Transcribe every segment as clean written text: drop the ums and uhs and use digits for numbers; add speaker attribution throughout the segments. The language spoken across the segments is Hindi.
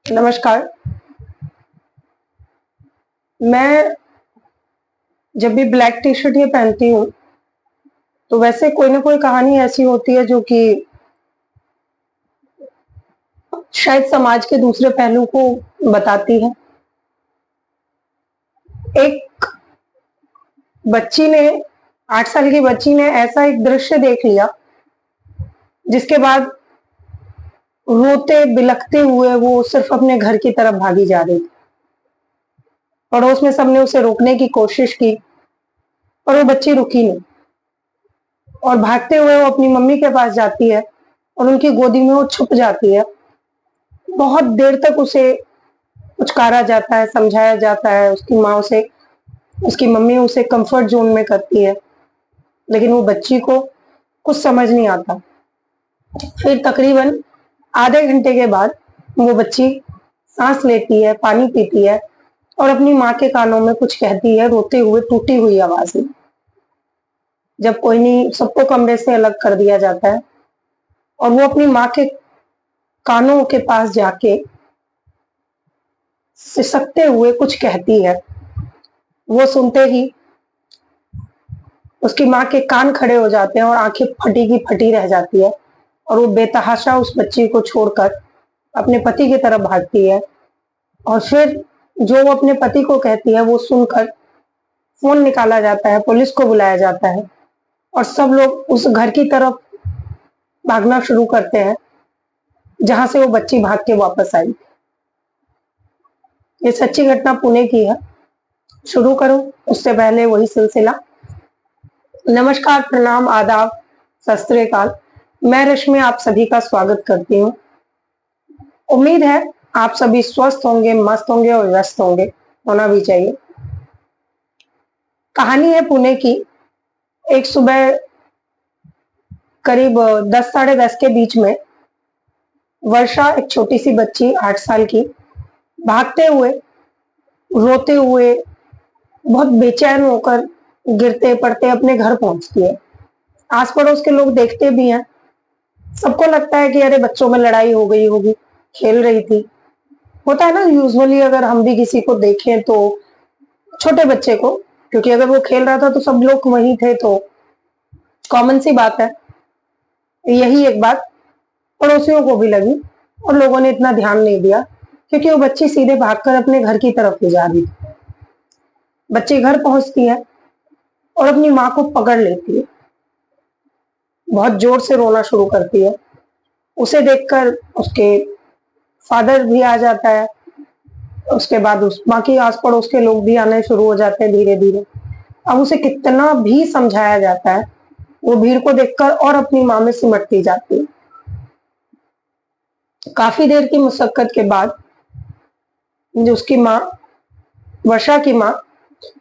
Speaker 1: नमस्कार। मैं जब भी ब्लैक टी शर्ट ये पहनती हूँ, तो वैसे कोई ना कोई कहानी ऐसी होती है जो कि शायद समाज के दूसरे पहलू को बताती है। एक बच्ची ने 8 साल की बच्ची ने ऐसा एक दृश्य देख लिया, जिसके बाद रोते बिलखते हुए वो सिर्फ अपने घर की तरफ भागी जा रही थी। पड़ोस में सबने उसे रोकने की कोशिश की, पर वो बच्ची रुकी नहीं और भागते हुए वो अपनी मम्मी के पास जाती है और उनकी गोदी में वो छुप जाती है। बहुत देर तक उसे पुचकारा जाता है, समझाया जाता है, उसकी मम्मी उसे कंफर्ट ज़ोन में करती है, लेकिन वो बच्ची को कुछ समझ नहीं आता। फिर तकरीबन आधे घंटे के बाद वो बच्ची साँस लेती है, पानी पीती है और अपनी माँ के कानों में कुछ कहती है, रोते हुए, टूटी हुई आवाज़ में। जब कोई नहीं, सबको कमरे से अलग कर दिया जाता है और वो अपनी माँ के कानों के पास जाके सिसकते हुए कुछ कहती है। वो सुनते ही उसकी माँ के कान खड़े हो जाते हैं और आंखें फटी की फटी रह जाती है और वो बेतहाशा उस बच्ची को छोड़कर अपने पति की तरफ भागती है और फिर जो वो अपने पति को कहती है वो सुनकर फोन निकाला जाता है, पुलिस को बुलाया जाता है और सब लोग उस घर की तरफ भागना शुरू करते हैं जहां से वो बच्ची भाग के वापस आई। ये सच्ची घटना पुणे की है। शुरू करूं उससे पहले वही सिलसिला। नमस्कार, प्रणाम, आदाब, सत श्री अकाल। मैं रश्मि आप सभी का स्वागत करती हूँ। उम्मीद है आप सभी स्वस्थ होंगे, मस्त होंगे और व्यस्त होंगे, होना भी चाहिए। कहानी है पुणे की। एक सुबह करीब 10 साढ़े 10 के बीच में वर्षा, एक छोटी सी बच्ची 8 साल की, भागते हुए, रोते हुए, बहुत बेचैन होकर गिरते पड़ते अपने घर पहुंचती है। आस पड़ोस के लोग देखते भी हैं। सबको लगता है कि अरे बच्चों में लड़ाई हो गई होगी, खेल रही थी। होता है ना, यूजुअली अगर हम भी किसी को देखें तो छोटे बच्चे को, क्योंकि अगर वो खेल रहा था तो सब लोग वहीं थे, तो कॉमन सी बात है। यही एक बात पड़ोसियों को भी लगी और लोगों ने इतना ध्यान नहीं दिया, क्योंकि वो बच्ची सीधे भागकर अपने घर की तरफ ही जा रही थी। बच्ची घर पहुंचती है और अपनी माँ को पकड़ लेती है, बहुत जोर से रोना शुरू करती है। उसे देखकर उसके फादर भी आ जाता है। उसके बाद उस बाकी आस पड़ोस के लोग भी आने शुरू हो जाते हैं धीरे धीरे। अब उसे कितना भी समझाया जाता है, वो भीड़ को देखकर और अपनी माँ में सिमटती जाती है। काफी देर की मुशक्कत के बाद जो उसकी माँ, वर्षा की माँ,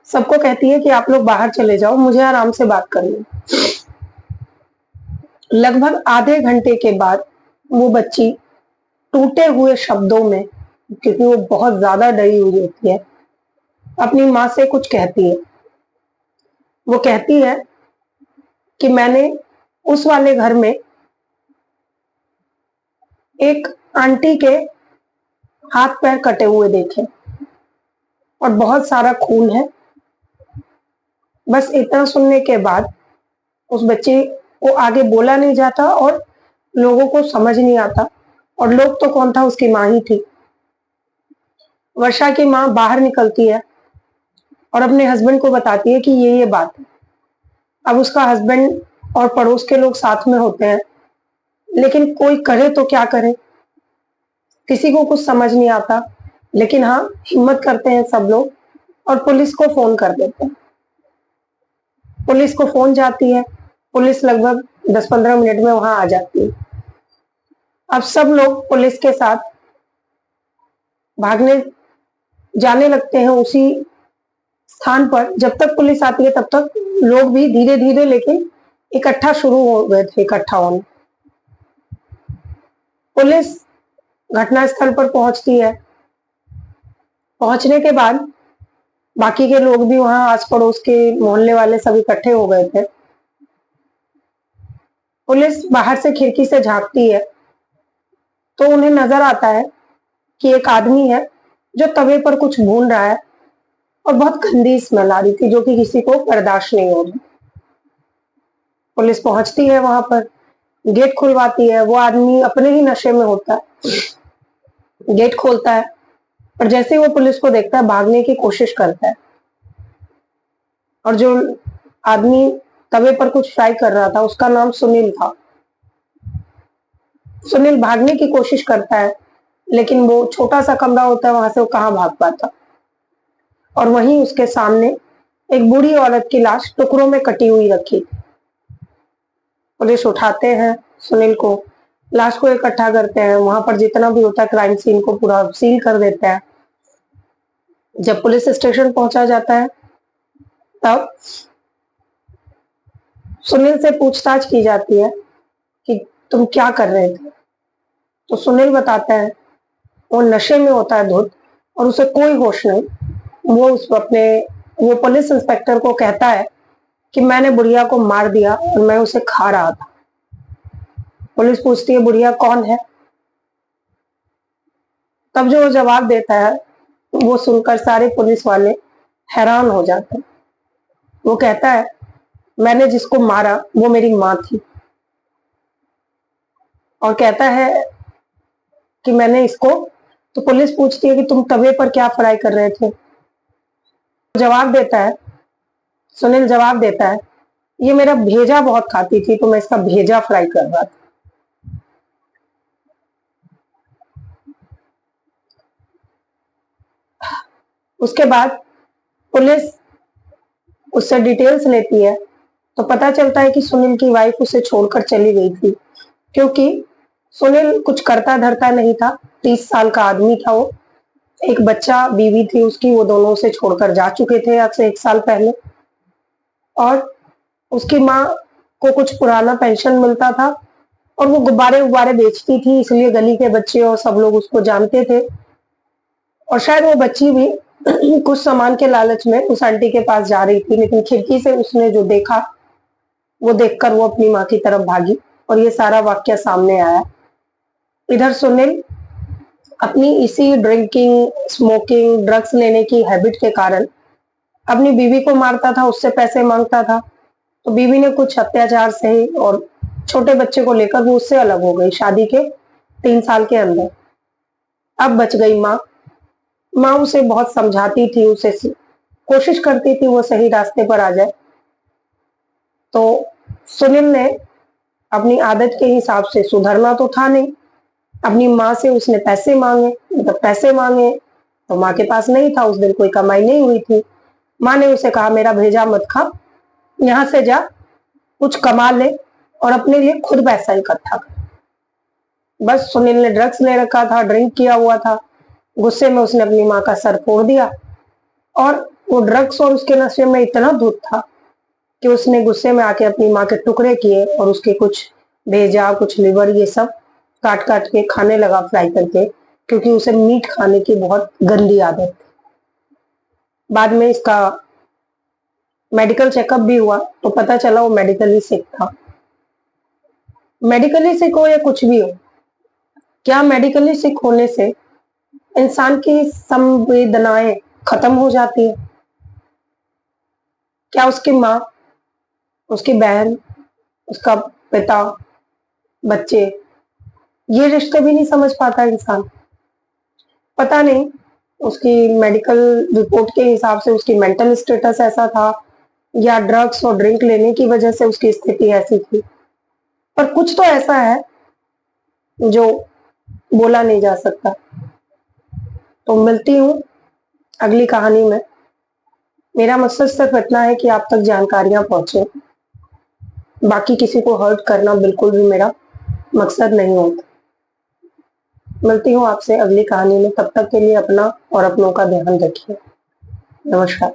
Speaker 1: सबको कहती है कि आप लोग बाहर चले जाओ, मुझे आराम से बात करनी। लगभग आधे घंटे के बाद वो बच्ची टूटे हुए शब्दों में, क्योंकि वो बहुत ज्यादा डरी हुई होती है, अपनी माँ से कुछ कहती है। वो कहती है कि मैंने उस वाले घर में एक आंटी के हाथ पैर कटे हुए देखे और बहुत सारा खून है। बस इतना सुनने के बाद उस बच्चे को आगे बोला नहीं जाता और लोगों को समझ नहीं आता, और लोग तो कौन था, उसकी माँ ही थी। वर्षा की माँ बाहर निकलती है और अपने हस्बैंड को बताती है कि ये बात है। अब उसका हस्बैंड और पड़ोस के लोग साथ में होते हैं, लेकिन कोई करे तो क्या करे, किसी को कुछ समझ नहीं आता। लेकिन हाँ, हिम्मत करते हैं सब लोग और पुलिस को फोन कर देते हैं। पुलिस को फोन जाती है, पुलिस लगभग 10-15 मिनट में वहां आ जाती है। अब सब लोग पुलिस के साथ भागने जाने लगते हैं उसी स्थान पर। जब तक पुलिस आती है तब तक लोग भी धीरे धीरे लेकिन इकट्ठा शुरू हो गए थे, इकट्ठा होने। पुलिस घटनास्थल पर पहुंचती है। पहुंचने के बाद बाकी के लोग भी वहां, आस पड़ोस के मोहल्ले वाले सब इकट्ठे हो गए थे। पुलिस बाहर से खिड़की से झांकती है तो उन्हें नजर आता है कि एक आदमी है जो तवे पर कुछ भून रहा है और बहुत गंदी स्मेल आ रही थी जो कि किसी को बर्दाश्त नहीं हो रही। पुलिस पहुंचती है वहां पर, गेट खुलवाती है। वो आदमी अपने ही नशे में होता है, गेट खोलता है और जैसे ही वो पुलिस को देखता है भागने की कोशिश करता है। और जो आदमी तवे पर कुछ फ्राई कर रहा था उसका नाम सुनील था। सुनील भागने की कोशिश करता है लेकिन वो छोटा सा कमरा होता है, वहां से वो कहाँ भाग पाता। और वहीं उसके सामने एक बूढ़ी औरत की लाश टुकड़ों में कटी हुई रखी। पुलिस उठाते हैं सुनील को, लाश को इकट्ठा करते हैं, वहां पर जितना भी होता है क्राइम सीन को पूरा सील कर देते हैं। जब पुलिस स्टेशन पहुंचा जाता है तब सुनील से पूछताछ की जाती है कि तुम क्या कर रहे थे। तो सुनील बताता है वो नशे में होता है धुत और उसे कोई होश नहीं। वो पुलिस इंस्पेक्टर को कहता है कि मैंने बुढ़िया को मार दिया और मैं उसे खा रहा था। पुलिस पूछती है बुढ़िया कौन है। तब जो वो जवाब देता है वो सुनकर सारे पुलिस वाले हैरान हो जाते हैं। वो कहता है मैंने जिसको मारा वो मेरी माँ थी, और कहता है कि मैंने इसको। तो पुलिस पूछती है कि तुम तवे पर क्या फ्राई कर रहे थे। जवाब देता है, सुनील जवाब देता है ये मेरा भेजा बहुत खाती थी तो मैं इसका भेजा फ्राई कर रहा था। उसके बाद पुलिस उससे डिटेल्स लेती है तो पता चलता है कि सुनील की वाइफ उसे छोड़कर चली गई थी, क्योंकि सुनील कुछ करता धरता नहीं था। 30 साल का आदमी था वो, एक बच्चा बीवी थी उसकी, वो दोनों उसे छोड़कर जा चुके थे आज से 1 साल पहले। और उसकी माँ को कुछ पुराना पेंशन मिलता था और वो गुब्बारे उब्बारे बेचती थी, इसलिए गली के बच्चे और सब लोग उसको जानते थे। और शायद वो बच्ची भी कुछ सामान के लालच में उस आंटी के पास जा रही थी, लेकिन खिड़की से उसने जो देखा वो देखकर वो अपनी माँ की तरफ भागी और ये सारा वाक्य सामने आया। इधर सुनील अपनी इसी ड्रिंकिंग, स्मोकिंग, ड्रग्स लेने की हैबिट के कारण अपनी बीवी को मारता था, उससे पैसे मांगता था। तो बीवी ने कुछ अत्याचार सहे और छोटे बच्चे को लेकर वो उससे अलग हो गई शादी के 3 साल के अंदर। अब बच गई माँ। माँ उसे बहुत समझाती थी, उसे कोशिश करती थी वो सही रास्ते पर आ जाए। तो सुनील ने अपनी आदत के हिसाब से, सुधरना तो था नहीं, अपनी माँ से उसने पैसे मांगे। जब पैसे मांगे तो माँ के पास नहीं था, उस दिन कोई कमाई नहीं हुई थी। माँ ने उसे कहा मेरा भेजा मत खा, यहाँ से जा, कुछ कमा ले और अपने लिए खुद पैसा इकट्ठा कर। बस सुनील ने ड्रग्स ले रखा था, ड्रिंक किया हुआ था, गुस्से में उसने अपनी माँ का सर फोड़ दिया। और वो ड्रग्स और उसके नशे में इतना धुत था कि उसने गुस्से में आके अपनी माँ के टुकड़े किए और उसके कुछ भेजा, कुछ लिवर, ये सब काट काट के खाने लगा फ्राई करके, क्योंकि उसे मीट खाने की बहुत गंदी आदत थी। बाद में इसका मेडिकल चेकअप भी हुआ तो पता चला वो मेडिकली सिक था। मेडिकली सिक हो या कुछ भी हो, क्या मेडिकली सिक होने से इंसान की संवेदनाएं खत्म हो जाती है? क्या उसकी माँ, उसकी बहन, उसका पिता, बच्चे, ये रिश्ते भी नहीं समझ पाता इंसान? पता नहीं उसकी मेडिकल रिपोर्ट के हिसाब से उसकी मेंटल स्टेटस ऐसा था या ड्रग्स और ड्रिंक लेने की वजह से उसकी स्थिति ऐसी थी, पर कुछ तो ऐसा है जो बोला नहीं जा सकता। तो मिलती हूँ अगली कहानी में। मेरा मकसद सिर्फ इतना है कि आप तक जानकारियां पहुंचे, बाकी किसी को हर्ट करना बिल्कुल भी मेरा मकसद नहीं होता। मिलती हूँ आपसे अगली कहानी में, तब तक के लिए अपना और अपनों का ध्यान रखिए। नमस्कार।